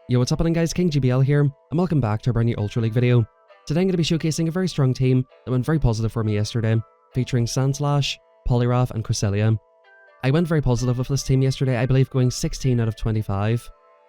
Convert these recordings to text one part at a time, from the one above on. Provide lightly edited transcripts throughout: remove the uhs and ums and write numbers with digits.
Yo, what's happening guys, King GBL here, and welcome back to a brand new Ultra League video. Today I'm going to be showcasing a very strong team that went very positive for me yesterday, featuring Sandslash, Poliwrath and Cresselia. I went very positive with this team yesterday, I believe going 16 out of 25.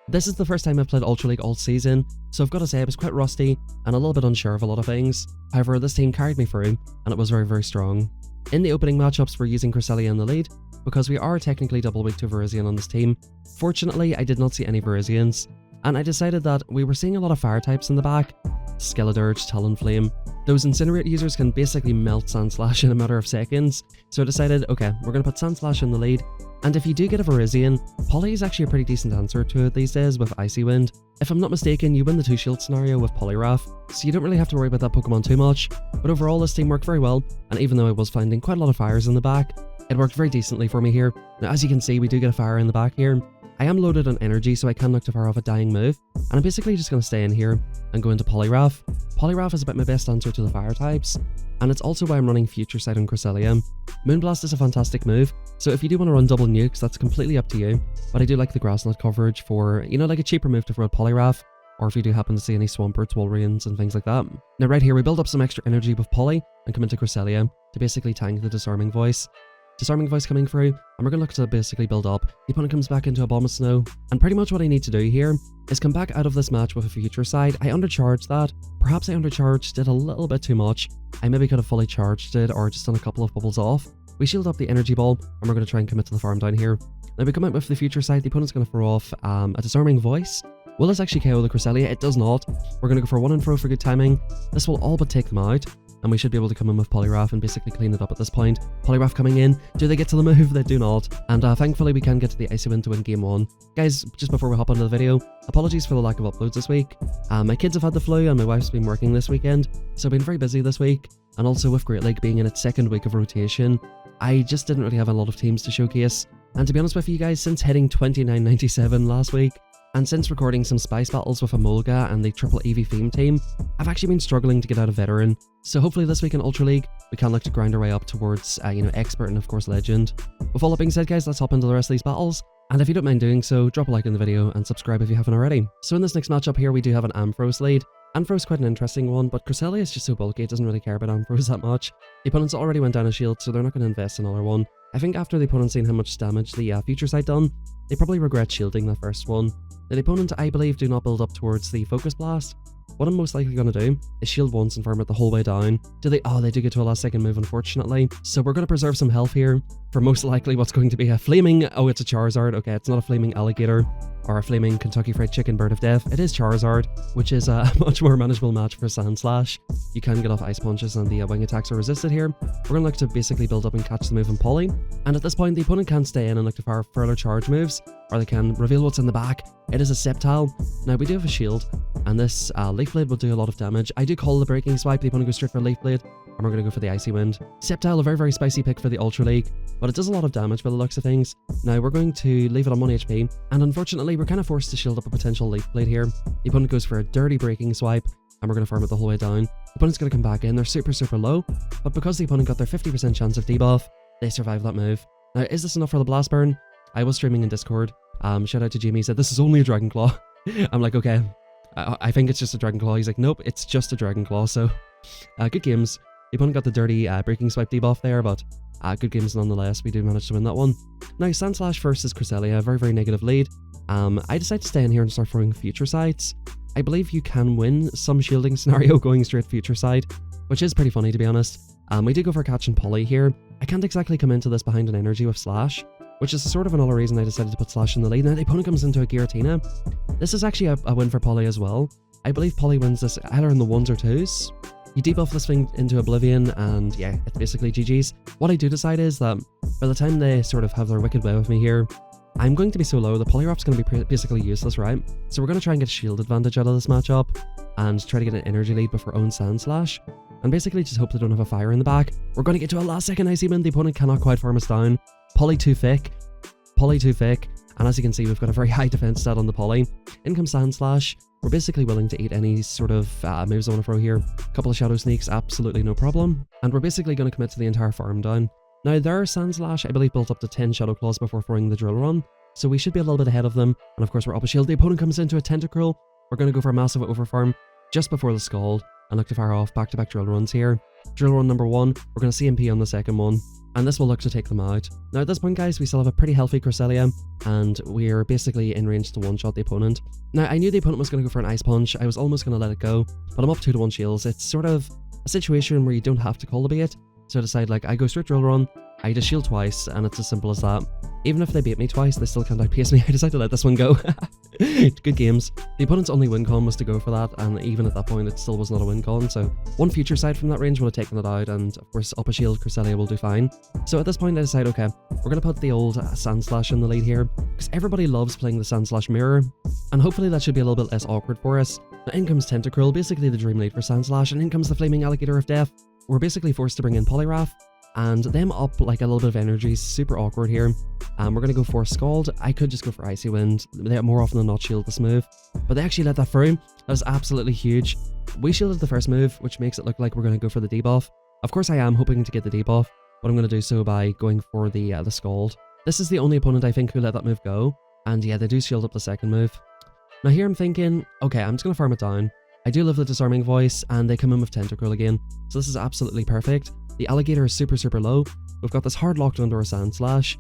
This is the first time I've played Ultra League all season, so I've got to say I was quite rusty and a little bit unsure of a lot of things. However, this team carried me through, and it was very strong. In the opening matchups, we're using Cresselia in the lead, because we are technically double weak to Virizion on this team. Fortunately, I did not see any Virizions. And I decided that we were seeing a lot of fire types in the back. Skeledirge, Talonflame. Those Incinerate users can basically melt Sandslash in a matter of seconds. So I decided, okay, we're going to put Sandslash in the lead. And if you do get a Virizion, Poly is actually a pretty decent answer to it these days with Icy Wind. If I'm not mistaken, you win the 2-shield scenario with Poliwrath, so you don't really have to worry about that Pokemon too much. But overall, this team worked very well, and even though I was finding quite a lot of fires in the back, it worked very decently for me here. Now as you can see, we do get a fire in the back here. I am loaded on energy, so I can knock the fire off a dying move, and I'm basically just going to stay in here and go into Poliwrath. Poliwrath is about my best answer to the fire types, and it's also why I'm running Future Sight on Cresselia. Moonblast is a fantastic move, so if you do want to run double nukes, that's completely up to you, but I do like the Grass Knot coverage for, you know, like a cheaper move to throw Poliwrath, or if you do happen to see any Swamperts, Walreins, and things like that. Now right here, we build up some extra energy with Poly and come into Cresselia to basically tank the Disarming Voice. Disarming Voice coming through, and we're going to look to basically build up. The opponent comes back into a Bomb of Snow, and pretty much what I need to do here is come back out of this match with a Future Sight. I undercharged that. Perhaps I undercharged it a little bit too much. I maybe could have fully charged it or just done a couple of bubbles off. We shield up the Energy Ball, and we're going to try and commit to the farm down here. Now we come out with the Future Sight. The opponent's going to throw off a Disarming Voice. Will this actually KO the Cresselia? It does not. We're going to go for 1 and throw for good timing. This will all but take them out, and we should be able to come in with Poliwrath and basically clean it up at this point. Poliwrath coming in. Do they get to the move? They do not. And thankfully we can get to the Icy Wind to win game 1. Guys, just before we hop onto the video, apologies for the lack of uploads this week. My kids have had the flu and my wife's been working this weekend, so I've been very busy this week. And also with Great League being in its 2nd week of rotation, I just didn't really have a lot of teams to showcase. And to be honest with you guys, since hitting 2997 last week, and since recording some Spice Battles with Emolga and the Triple EV theme team, I've actually been struggling to get out of Veteran. So hopefully this week in Ultra League, we can look to grind our way up towards, Expert and of course Legend. With all that being said guys, let's hop into the rest of these battles. And if you don't mind doing so, drop a like in the video and subscribe if you haven't already. So in this next matchup here, we do have an Ampharos lead. Ampharos is quite an interesting one, but Cresselia is just so bulky, it doesn't really care about Ampharos that much. The opponents already went down a shield, so they're not going to invest another one. I think after the opponent seeing how much damage the Future Sight done, they probably regret shielding the first one. Now the opponent, I believe, do not build up towards the Focus Blast. What I'm most likely going to do is shield once and farm it the whole way down. Do they? Oh, they do get to a last second move, unfortunately. So we're going to preserve some health here for most likely what's going to be a flaming... Oh, it's a Charizard. Okay, it's not a flaming alligator or a flaming Kentucky Fried Chicken Bird of Death. It is Charizard, which is a much more manageable match for Sandslash. You can get off Ice Punches and the wing attacks are resisted here. We're going to look to basically build up and catch the move in Poly. And at this point, the opponent can stay in and look to fire further charge moves, or they can reveal what's in the back. It is a Sceptile. Now we do have a shield, and this Leaf Blade will do a lot of damage. I do call the Breaking Swipe. The opponent goes straight for Leaf Blade, and we're going to go for the Icy Wind. Sceptile, a very spicy pick for the Ultra League, but it does a lot of damage by the looks of things. Now we're going to leave it on 1 HP, and unfortunately we're kind of forced to shield up a potential Leaf Blade here. The opponent goes for a dirty Breaking Swipe, and we're going to farm it the whole way down. The opponent's going to come back in. They're super low, but because the opponent got their 50% chance of debuff, they survive that move. Now is this enough for the Blast Burn? I was streaming in Discord. Shout out to Jamie, he said this is only a Dragon Claw. I'm like, okay, I think it's just a Dragon Claw. He's like, nope, it's just a Dragon Claw. So good games. The opponent got the dirty Breaking Swipe debuff there, but good games nonetheless. We do manage to win that one. Now Sandslash versus Cresselia, very negative lead. I decided to stay in here and start throwing Future Sights. I believe you can win some shielding scenario going straight Future Sight, which is pretty funny to be honest. We do go for catch and Poly here. I can't exactly come into this behind an energy with Slash, which is sort of another reason I decided to put Slash in the lead. Now the opponent comes into a Giratina. This is actually a win for Poly as well. I believe Poly wins this either in the 1s or 2s. You debuff this thing into Oblivion, and yeah, it's basically GG's. What I do decide is that by the time they sort of have their wicked way with me here, I'm going to be so low, the Poliwrath's going to be basically useless, right? So we're going to try and get a shield advantage out of this matchup, and try to get an energy lead with our own Sandslash, and basically just hope they don't have a fire in the back. We're going to get to a last second Icy Wind. The opponent cannot quite farm us down. Poly too thick, and as you can see, we've got a very high defense stat on the Poly. In comes Sandslash. We're basically willing to eat any sort of moves I want to throw here. A couple of Shadow Sneaks, absolutely no problem. And we're basically going to commit to the entire farm down. Now their Sandslash, I believe, built up to 10 Shadow Claws before throwing the Drill Run. so we should be a little bit ahead of them. And of course we're up a shield. The opponent comes into a Tentacruel. We're going to go for a massive overfarm just before the Scald and look to fire off back-to-back drill runs here. Drill run number 1, we're going to CMP on the second one, and this will look to take them out. Now at this point, guys, we still have a pretty healthy Cresselia, and we're basically in range to one-shot the opponent. Now I knew the opponent was going to go for an Ice Punch. I was almost going to let it go, but I'm up 2-to-1 shields. It's sort of a situation where you don't have to call the bait, so I decide, like, I go straight drill run, I just shield twice, and it's as simple as that. Even if they bait me twice, they still can't outpace me. I decided to let this one go. Good games. The opponent's only win con was to go for that, and even at that point, it still was not a win con, so one future side from that range would have taken it out, and of course, up a shield, Cresselia will do fine. So at this point, I decide, okay, we're going to put the old Sandslash in the lead here, because everybody loves playing the Sandslash mirror, and hopefully that should be a little bit less awkward for us. Now in comes Tentacruel, basically the dream lead for Sandslash, and in comes the Flaming Alligator of Death. We're basically forced to bring in Poliwrath, and them up like a little bit of energy is super awkward here. We're going to go for Scald. I could just go for Icy Wind. They more often than not shield this move, but they actually let that through. That was absolutely huge. We shielded the first move, which makes it look like we're going to go for the debuff. Of course I am hoping to get the debuff, but I'm going to do so by going for the Scald. This is the only opponent I think who let that move go, and yeah, they do shield up the second move. Now here I'm thinking, okay, I'm just going to farm it down. I do love the Disarming Voice, and they come in with Tentacruel again, so this is absolutely perfect. The Alligator is super low. We've got this hard locked under a Sandslash.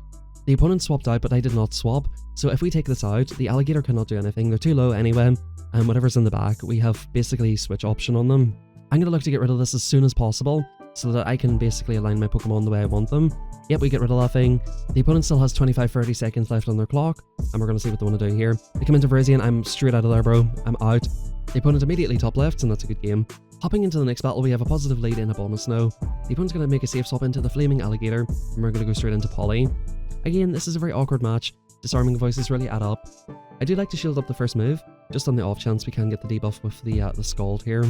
The opponent swapped out, but I did not swap, so if we take this out, the Alligator cannot do anything. They're too low anyway, and whatever's in the back, we have basically switch option on them. I'm going to look to get rid of this as soon as possible, so that I can basically align my Pokemon the way I want them. Yep, we get rid of that thing. The opponent still has 25-30 seconds left on their clock, and we're going to see what they want to do here. They come into Virizion, I'm straight out of there, bro. I'm out. The opponent immediately top lefts, and that's a good game. Hopping into the next battle, we have a positive lead in Abomasnow. The opponent's going to make a safe swap into the Flaming Alligator, and we're going to go straight into Poly. Again, this is a very awkward match. Disarming Voices really add up. I do like to shield up the first move, just on the off chance we can get the debuff with the Scald here.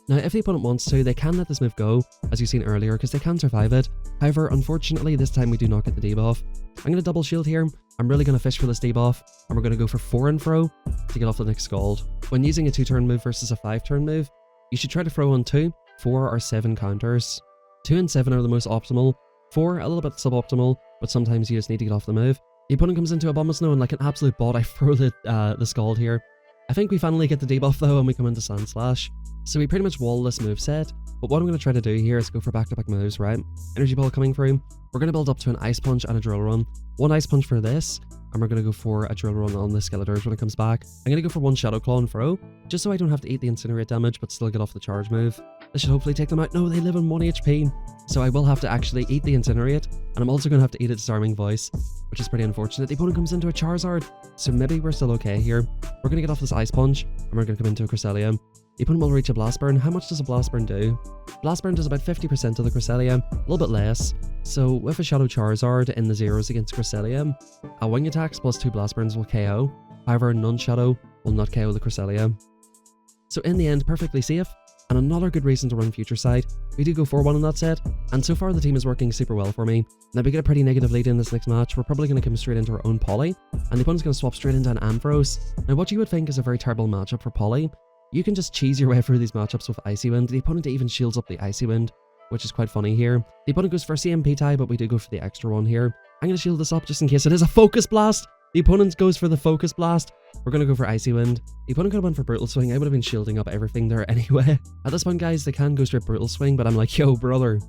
Now, if the opponent wants to, they can let this move go, as you've seen earlier, because they can survive it. However, unfortunately, this time we do not get the debuff. I'm going to double shield here. I'm really going to fish for this debuff, and we're going to go for 4 and throw to get off the next Scald. When using a 2-turn move versus a 5-turn move, you should try to throw on 2, 4, or 7 counters. 2 and 7 are the most optimal, 4 a little bit suboptimal, but sometimes you just need to get off the move. The opponent comes into Abomasnow, and like an absolute bot, I throw the Scald here. I think we finally get the debuff though, and we come into Sandslash. So we pretty much wall this moveset, but what I'm going to try to do here is go for back-to-back moves, right? Energy Ball coming through. We're going to build up to an Ice Punch and a Drill Run. 1 Ice Punch for this, and we're going to go for a Drill Run on the Skeletor's when it comes back. I'm going to go for 1 Shadow Claw and throw, just so I don't have to eat the Incinerate damage, but still get off the charge move. This should hopefully take them out. No, they live on 1 HP, so I will have to actually eat the Incinerate, and I'm also going to have to eat a Disarming Voice, which is pretty unfortunate. The opponent comes into a Charizard, so maybe we're still okay here. We're going to get off this Ice Punch, and we're going to come into a Cresselia. The opponent will reach a Blast Burn. How much does a Blast Burn do? Blast Burn does about 50% of the Cresselia, a little bit less. So with a Shadow Charizard in the zeros against Cresselia, a Wing Attacks plus 2 Blast Burns will KO. However, non-Shadow will not KO the Cresselia. So in the end, perfectly safe, and another good reason to run Future Sight. We do go 4-1 on that set, and so far the team is working super well for me. Now we get a pretty negative lead in this next match. We're probably going to come straight into our own Poly, and the opponent's going to swap straight into an Ampharos. Now what you would think is a very terrible matchup for Poly, you can just cheese your way through these matchups with Icy Wind. The opponent even shields up the Icy Wind, which is quite funny here. The opponent goes for a CMP tie, but we do go for the extra one here. I'm going to shield this up just in case it is a Focus Blast. The opponent goes for the Focus Blast. We're going to go for Icy Wind. The opponent could have went for Brutal Swing. I would have been shielding up everything there anyway. At this point, guys, they can go straight Brutal Swing, but I'm like, yo, brother,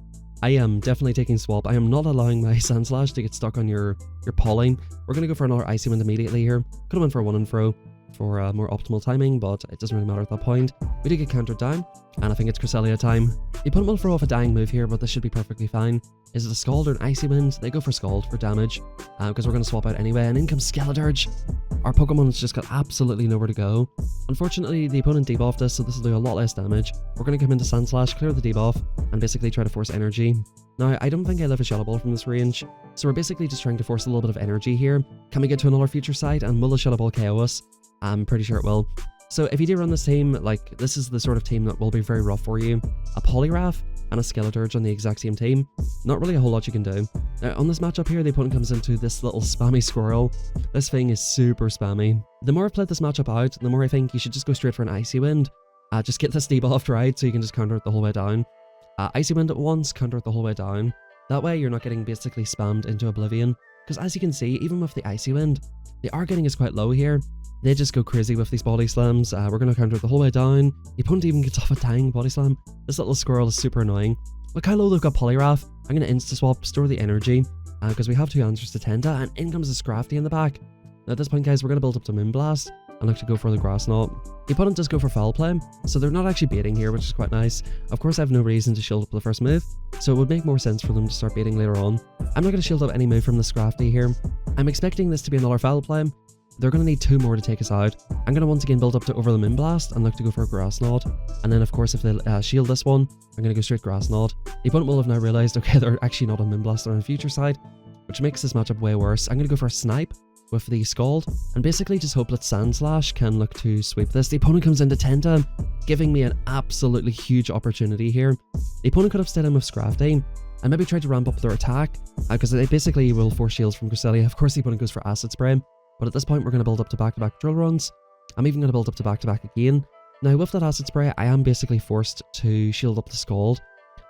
I am definitely taking swap. I am not allowing my Sandslash to get stuck on your Poly. We're going to go for another Icy Wind immediately here. Could have went for a 1 and throw for more optimal timing, but it doesn't really matter at that point. We do get countered down, and I think it's Cresselia time. The opponent will throw off a dying move here, but this should be perfectly fine. Is it a Scald or an Icy Wind? They go for Scald for damage, because we're going to swap out anyway, and in comes Skeletor's. Our Pokemon's just got absolutely nowhere to go. Unfortunately, the opponent debuffed us, so this will do a lot less damage. We're going to come into Sandslash, clear the debuff, and basically try to force energy. Now, I don't think I live a Shadow Ball from this range, so we're basically just trying to force a little bit of energy here. Can we get to another Future Sight, and will the Shadow Ball KO us? I'm pretty sure it will. So if you do run this team, like, this is the sort of team that will be very rough for you. A Poliwrath and a Skeletor on the exact same team. Not really a whole lot you can do. Now, on this matchup here, the opponent comes into this little spammy squirrel. This thing is super spammy. The more I've played this matchup out, the more I think you should just go straight for an Icy Wind. Just get this debuffed right, so you can just counter it the whole way down. Icy Wind at once, counter it the whole way down. That way, you're not getting basically spammed into oblivion. because as you can see, even with the Icy Wind, the R getting is quite low here. They just go crazy with these body slams. We're going to counter it the whole way down. The opponent even gets off a dying body slam. This little squirrel is super annoying. Look how low they've got Poliwrath. I'm going to insta-swap, store the energy, because we have 2 answers to Tenta, and in comes the Scrafty in the back. Now at this point, guys, we're going to build up to Moonblast and look to go for the Grass Knot. The opponent does go for Foul Play, so they're not actually baiting here, which is quite nice. Of course, I have no reason to shield up the first move, so it would make more sense for them to start baiting later on. I'm not going to shield up any move from the Scrafty here. I'm expecting this to be another Foul Play. They're going to need 2 more to take us out. I'm going to once again build up to over the Moonblast and look to go for a Grass Knot. And then of course if they shield this one, I'm going to go straight Grass Knot. The opponent will have now realised, okay, they're actually not on Moonblast, they're on the future side, which makes this matchup way worse. I'm going to go for a Snipe with the Scald, and basically just hope that Sandslash can look to sweep this. The opponent comes into Tenta, giving me an absolutely huge opportunity here. The opponent could have stayed in with Scrafty, and maybe tried to ramp up their attack, because they basically will force shields from Cresselia. Of course the opponent goes for Acid Spray, but at this point we're going to build up to back-to-back drill runs. I'm even going to build up to back-to-back again. Now with that Acid Spray, I am basically forced to shield up the Scald.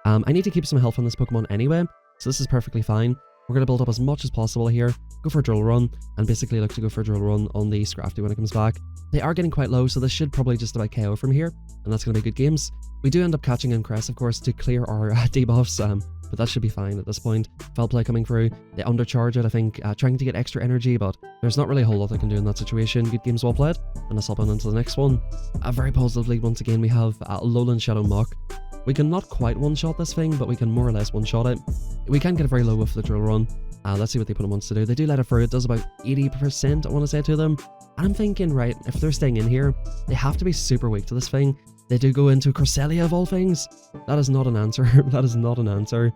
I need to keep some health on this Pokemon anyway, so this is perfectly fine. We're going to build up as much as possible here, go for a Drill Run, and basically look to go for a Drill Run on the Scrafty when it comes back. They are getting quite low, so this should probably just about KO from here, and that's going to be good games. We do end up catching Impress, of course, to clear our debuffs, but that should be fine at this point. Foul Play coming through, they undercharge it, I think, trying to get extra energy, but there's not really a whole lot they can do in that situation. Good games well played, and let's hop on into the next one. Very positive lead once again, we have Alolan Shadow Mach. We can not quite one-shot this thing, but we can more or less one-shot it. We can get it very low with the Drill Run. Let's see what the opponent wants to do. They do let it through. It does about 80%, I want to say, to them. And I'm thinking, right, if they're staying in here, they have to be super weak to this thing. They do go into Cresselia of all things. That is not an answer. That is not an answer.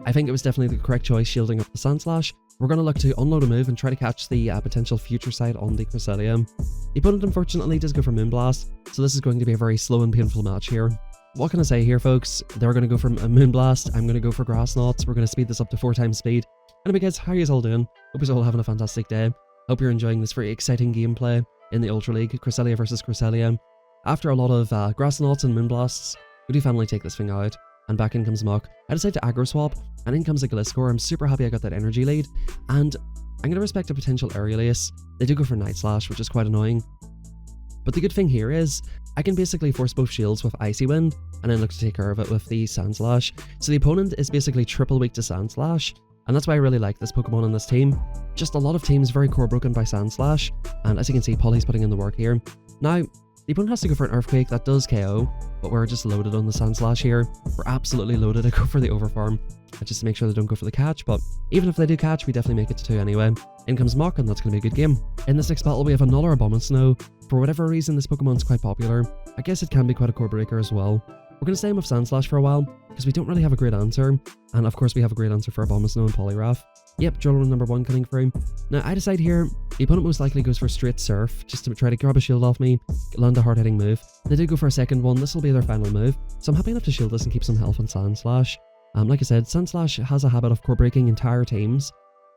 I think it was definitely the correct choice, shielding up the Sandslash. We're going to look to unload a move and try to catch the potential future side on the Cresselia. The opponent, unfortunately, does go for Moonblast, so this is going to be a very slow and painful match here. What can I say here, folks? They're going to go for a Moonblast. I'm going to go for Grass Knots. We're going to speed this up to 4 times speed. Anyway, guys, how are you all doing? Hope you're all having a fantastic day. Hope you're enjoying this very exciting gameplay in the Ultra League, Cresselia versus Cresselia. After a lot of Grass Knots and Moonblasts, we do finally take this thing out. And back in comes Mach. I decide to aggro swap, and in comes a Gliscor. I'm super happy I got that energy lead. And I'm going to respect a potential Aerial-Ace. They do go for Night Slash, which is quite annoying. But the good thing here is, I can basically force both shields with Icy Wind, and then look to take care of it with the Sandslash. So the opponent is basically triple weak to Sandslash, and that's why I really like this Pokemon in this team. Just a lot of teams very core broken by Sandslash, and as you can see, Polly's putting in the work here. Now, the opponent has to go for an Earthquake, that does KO, but we're just loaded on the Sandslash here. We're absolutely loaded. I go for the Overfarm, just to make sure they don't go for the catch, but even if they do catch, we definitely make it to 2 anyway. In comes Mach, and that's going to be a good game. In this next battle, we have another Abomasnow. For whatever reason, this Pokemon's quite popular. I guess it can be quite a core breaker as well. We're going to stay in with Sandslash for a while, because we don't really have a great answer. And of course, we have a great answer for Abomasnow and Poliwrath. Yep, Drill Run number 1 coming through. Now, I decide here, the opponent most likely goes for straight Surf, just to try to grab a shield off me, land a hard-hitting move. They do go for a second one. This will be their final move. So I'm happy enough to shield this and keep some health on Sandslash. Like I said, Sandslash has a habit of core breaking entire teams.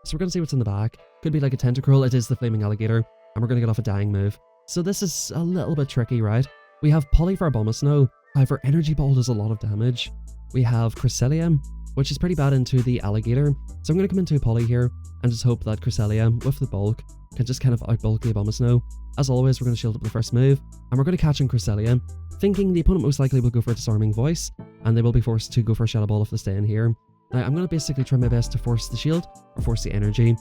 So we're going to see what's in the back. Could be like a Tentacruel. It is the Flaming Alligator. And we're going to get off a dying move. So this is a little bit tricky, right? We have Poly for Abomasnow. However, Energy Ball does a lot of damage. We have Cresselia, which is pretty bad into the Alligator. So I'm going to come into a Poly here and just hope that Cresselia, with the bulk, can just kind of outbulk the Abomasnow. As always, we're going to shield up the first move, and we're going to catch in Cresselia, thinking the opponent most likely will go for a Disarming Voice, and they will be forced to go for a Shadow Ball if they stay in here. Now, I'm going to basically try my best to force the shield, or force the energy.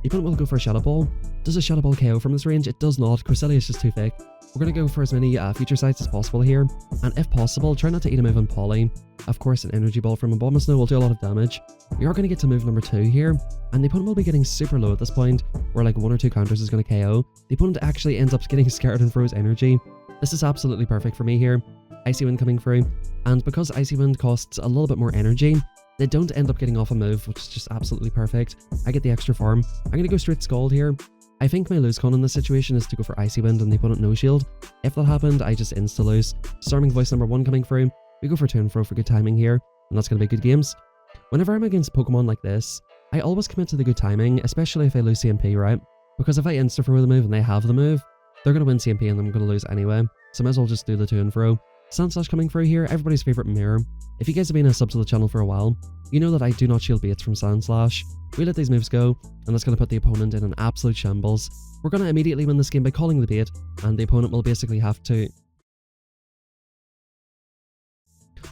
The opponent will go for a Shadow Ball. Does a Shadow Ball KO from this range? It does not. Cresselia is just too fake. We're going to go for as many future sites as possible here, and if possible, try not to eat a move on Poly. Of course, an Energy Ball from Abomasnow will do a lot of damage. We are going to get to move number 2 here, and the opponent will be getting super low at this point, where like 1 or 2 counters is going to KO. The opponent actually ends up getting scared and throws energy. This is absolutely perfect for me here. Icy Wind coming through, and because Icy Wind costs a little bit more energy, they don't end up getting off a move, which is just absolutely perfect. I get the extra farm. I'm going to go straight Scald here. I think my lose con in this situation is to go for Icy Wind and the opponent no shield. If that happened, I just insta-lose. Disarming Voice number 1 coming through. We go for turn throw for good timing here, and that's going to be good games. Whenever I'm against Pokemon like this, I always commit to the good timing, especially if I lose CMP, right? Because if I insta-throw the move and they have the move, they're going to win CMP and I'm going to lose anyway. So I might as well just do the to and fro. Sandslash coming through here, everybody's favourite mirror. If you guys have been a sub to the channel for a while, you know that I do not shield baits from Sandslash. We let these moves go, and that's going to put the opponent in an absolute shambles. We're going to immediately win this game by calling the bait, and the opponent will basically have to...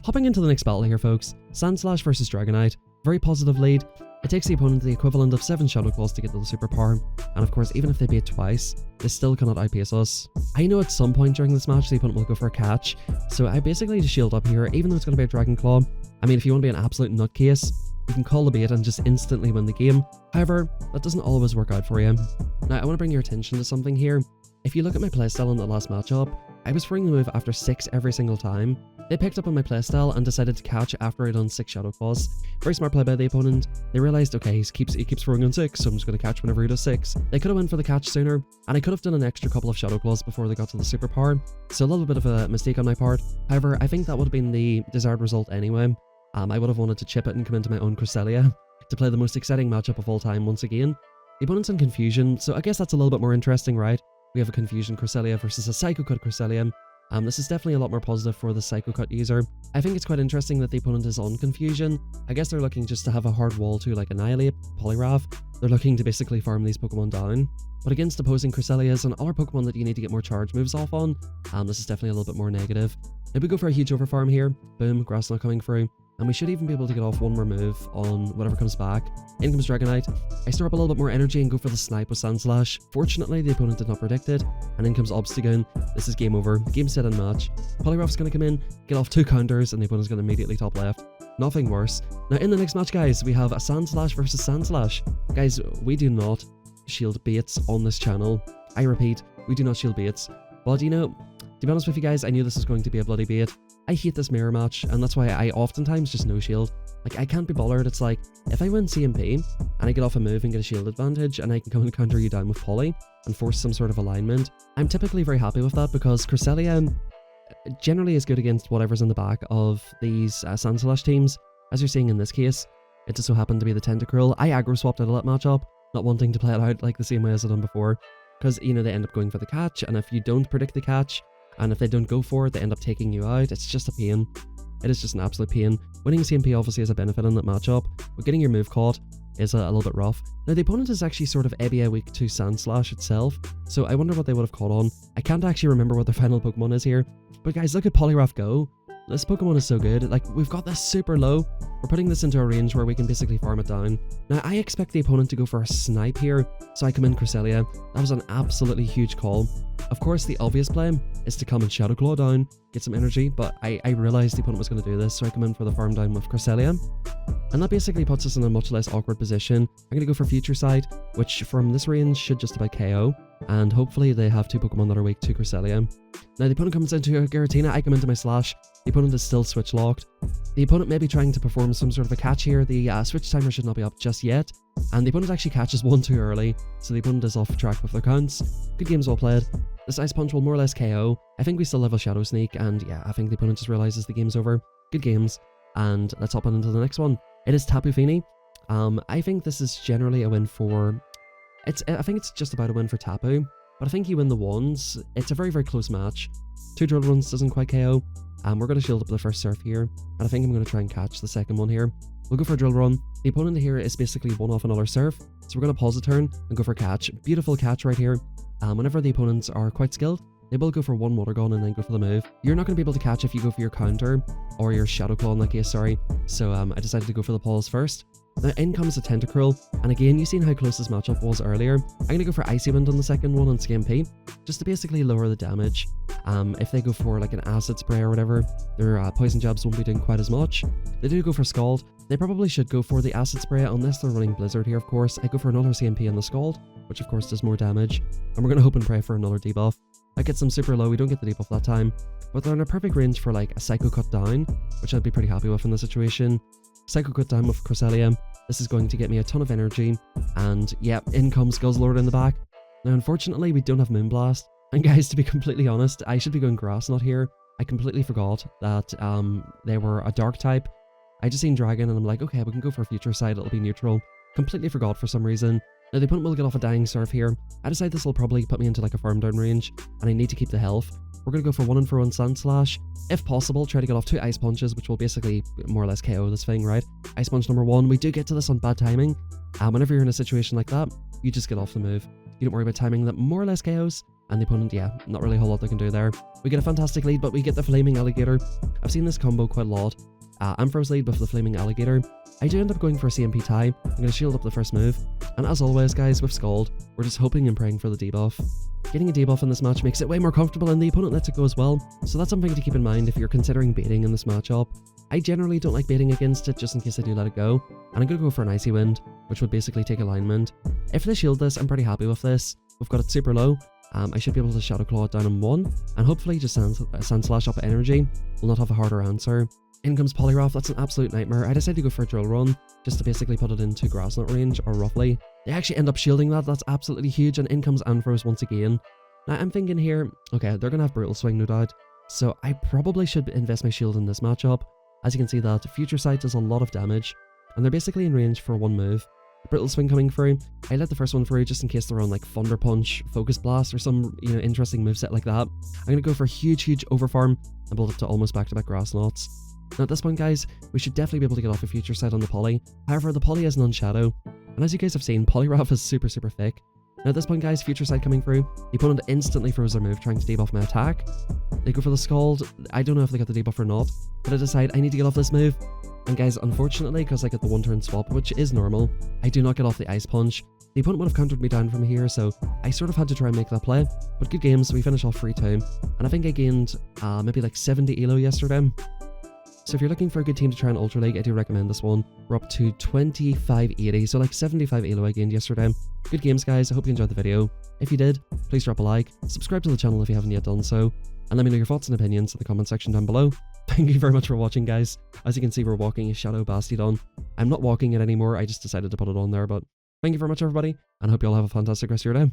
Hopping into the next battle here, folks. Sandslash versus Dragonite. Very positive lead. It takes the opponent the equivalent of 7 Shadow Claws to get to the superpower, and of course, even if they bait twice, they still cannot outpace us. I know at some point during this match the opponent will go for a catch, so I basically just shield up here, even though it's going to be a Dragon Claw. I mean, if you want to be an absolute nutcase, you can call the bait and just instantly win the game. However, that doesn't always work out for you. Now, I want to bring your attention to something here. If you look at my playstyle in the last matchup, I was throwing the move after 6 every single time. They picked up on my playstyle and decided to catch after I'd done 6 Shadow Claws. Very smart play by the opponent. They realized, okay, he keeps throwing on 6, so I'm just going to catch whenever he does 6. They could have went for the catch sooner, and I could have done an extra couple of Shadow Claws before they got to the superpower. So a little bit of a mistake on my part. However, I think that would have been the desired result anyway. I would have wanted to chip it and come into my own Cresselia to play the most exciting matchup of all time once again. The opponent's in Confusion, so I guess that's a little bit more interesting, right? We have a Confusion Cresselia versus a Psycho Cut Cresselia. This is definitely a lot more positive for the Psycho Cut user. I think it's quite interesting that the opponent is on Confusion. I guess they're looking just to have a hard wall to like annihilate Poliwrath. They're looking to basically farm these Pokemon down. But against opposing Cresselias and other Pokemon that you need to get more charge moves off on, this is definitely a little bit more negative. If we go for a huge overfarm here, boom, Grass Knot coming through, and we should even be able to get off one more move on whatever comes back. In comes Dragonite. I store up a little bit more energy and go for the snipe with Sandslash. Fortunately, the opponent did not predict it, and in comes Obstagoon. This is game over. Game, set, and match. Poliwrath's going to come in, get off 2 counters, and the opponent's going to immediately top left. Nothing worse. Now, in the next match, guys, we have a Sandslash versus Sandslash. Guys, we do not shield baits on this channel. I repeat, we do not shield baits. But, you know, to be honest with you guys, I knew this was going to be a bloody bait. I hate this mirror match, and that's why I oftentimes just no shield. Like, I can't be bothered. It's like, if I win CMP, and I get off a move and get a shield advantage, and I can come and counter you down with Poly, and force some sort of alignment, I'm typically very happy with that, because Cresselia generally is good against whatever's in the back of these Sandslash teams. As you're seeing in this case, it just so happened to be the Tentacruel. I aggro swapped out of that matchup, not wanting to play it out like the same way as I've done before, because, you know, they end up going for the catch, and if you don't predict the catch, and if they don't go for it, they end up taking you out. It's just a pain. It is just an absolute pain. Winning CMP obviously has a benefit in that matchup, but getting your move caught is a little bit rough. Now, the opponent is actually sort of ABA weak to Sandslash itself, so I wonder what they would have caught on. I can't actually remember what their final Pokemon is here, but guys, look at Poliwrath go. This Pokemon is so good. Like, we've got this super low. We're putting this into a range where we can basically farm it down. Now, I expect the opponent to go for a snipe here, so I come in Cresselia. That was an absolutely huge call. Of course, the obvious play is to come and Shadow Claw down, get some energy, but I realized the opponent was going to do this, so I come in for the farm down with Cresselia. And that basically puts us in a much less awkward position. I'm going to go for Future Sight, which from this range should just about KO, and hopefully they have 2 Pokemon that are weak to Cresselia. Now, the opponent comes into a Giratina, I come into my Slash. The opponent is still switch locked. The opponent may be trying to perform some sort of a catch here. The switch timer should not be up just yet, and the opponent actually catches 1 too early, so the opponent is off track with their counts. Good games well played. This Ice Punch will more or less KO. I think we still have a Shadow Sneak, and yeah, I think the opponent just realizes the game's over. Good games, and let's hop on into the next one. It is Tapu Fini. I think this is generally a win for... I think it's just about a win for Tapu, but I think you win the ones. It's a very, very close match. 2 Drill Runs doesn't quite KO. We're going to shield up the first Surf here, and I think I'm going to try and catch the second one here. We'll go for a Drill Run. The opponent here is basically one off another Surf, so we're going to pause the turn and go for catch. Beautiful catch right here. Whenever the opponents are quite skilled, they will go for 1 Water Gun and then go for the move. You're not going to be able to catch if you go for your counter, or your Shadow Claw in that case, sorry. So I decided to go for the pause first. Now, in comes a Tentacruel, and again, you've seen how close this matchup was earlier. I'm going to go for Icy Wind on the second one on CMP, just to basically lower the damage. If they go for like an Acid Spray or whatever, their Poison Jabs won't be doing quite as much. They do go for Scald. They probably should go for the Acid Spray, unless they're running Blizzard here, of course. I go for another CMP on the Scald, which of course does more damage, and we're going to hope and pray for another debuff. I get some super low, we don't get the debuff that time, but they're in a perfect range for like a Psycho Cut down, which I'd be pretty happy with in this situation. Psycho Cut down with Cresselia. This is going to get me a ton of energy, and yeah, in comes Guzzlord in the back. Now, unfortunately, we don't have Moonblast, and guys, to be completely honest, I should be going Grass Knot here. I completely forgot that they were a Dark type. I just seen Dragon, and I'm like, okay, we can go for a Future Sight, it'll be neutral. Completely forgot for some reason. Now, the opponent will get off a Dying Surf here. I decide this will probably put me into like a farm down range, and I need to keep the health. we're going to go for 1-for-1 Sandslash. If possible, try to get off 2 Ice Punches, which will basically more or less KO this thing, right? Ice Punch number 1, we do get to this on bad timing. Whenever you're in a situation like that, you just get off the move. You don't worry about timing, that more or less KOs. And the opponent, yeah, not really a whole lot they can do there. We get a fantastic lead, but we get the Flaming Alligator. I've seen this combo quite a lot. Amphros lead with the Flaming Alligator. I do end up going for a CMP tie. I'm going to shield up the first move. And as always, guys, with Scald, we're just hoping and praying for the debuff. Getting a debuff in this match makes it way more comfortable, and the opponent lets it go as well. So that's something to keep in mind if you're considering baiting in this matchup. I generally don't like baiting against it, just in case I do let it go. And I'm going to go for an Icy Wind, which would basically take alignment. If they shield this, I'm pretty happy with this. We've got it super low. I should be able to Shadow Claw it down in 1, and hopefully just Sandslash up energy. We'll not have a harder answer. In comes Poliwrath, that's an absolute nightmare. I decided to go for a Drill Run, just to basically put it into Grass Knot range, or roughly. They actually end up shielding that, that's absolutely huge, and in comes Amphros once again. Now I'm thinking here, okay, they're going to have Brutal Swing no doubt, so I probably should invest my shield in this matchup. As you can see that, Future Sight does a lot of damage, and they're basically in range for 1 move. Brutal Swing coming through, I let the first one through just in case they're on like Thunder Punch, Focus Blast, or some, interesting moveset like that. I'm going to go for a huge overfarm and build up to almost back-to-back Grass Knots. Now at this point, guys, we should definitely be able to get off a Future Sight on the Poly. However, the Poly is non-shadow, and as you guys have seen, Poliwrath is super thick. Now at this point, guys, Future Sight coming through, the opponent instantly throws their move trying to debuff my attack. They go for the Scald. I don't know if they got the debuff or not, but I decide I need to get off this move. And guys, unfortunately, because I get the 1-turn swap, which is normal, I do not get off the Ice Punch. The opponent would have countered me down from here, so I sort of had to try and make that play. But good game, so we finish off 3-2. And I think I gained maybe like 70 elo yesterday. So if you're looking for a good team to try in Ultra League, I do recommend this one. We're up to 2580, so like 75 elo I gained yesterday. Good games, guys. I hope you enjoyed the video. If you did, please drop a like, subscribe to the channel if you haven't yet done so, and let me know your thoughts and opinions in the comment section down below. Thank you very much for watching, guys. As you can see, we're walking a Shadow Bastiodon. I'm not walking it anymore, I just decided to put it on there, but thank you very much, everybody, and I hope you all have a fantastic rest of your day.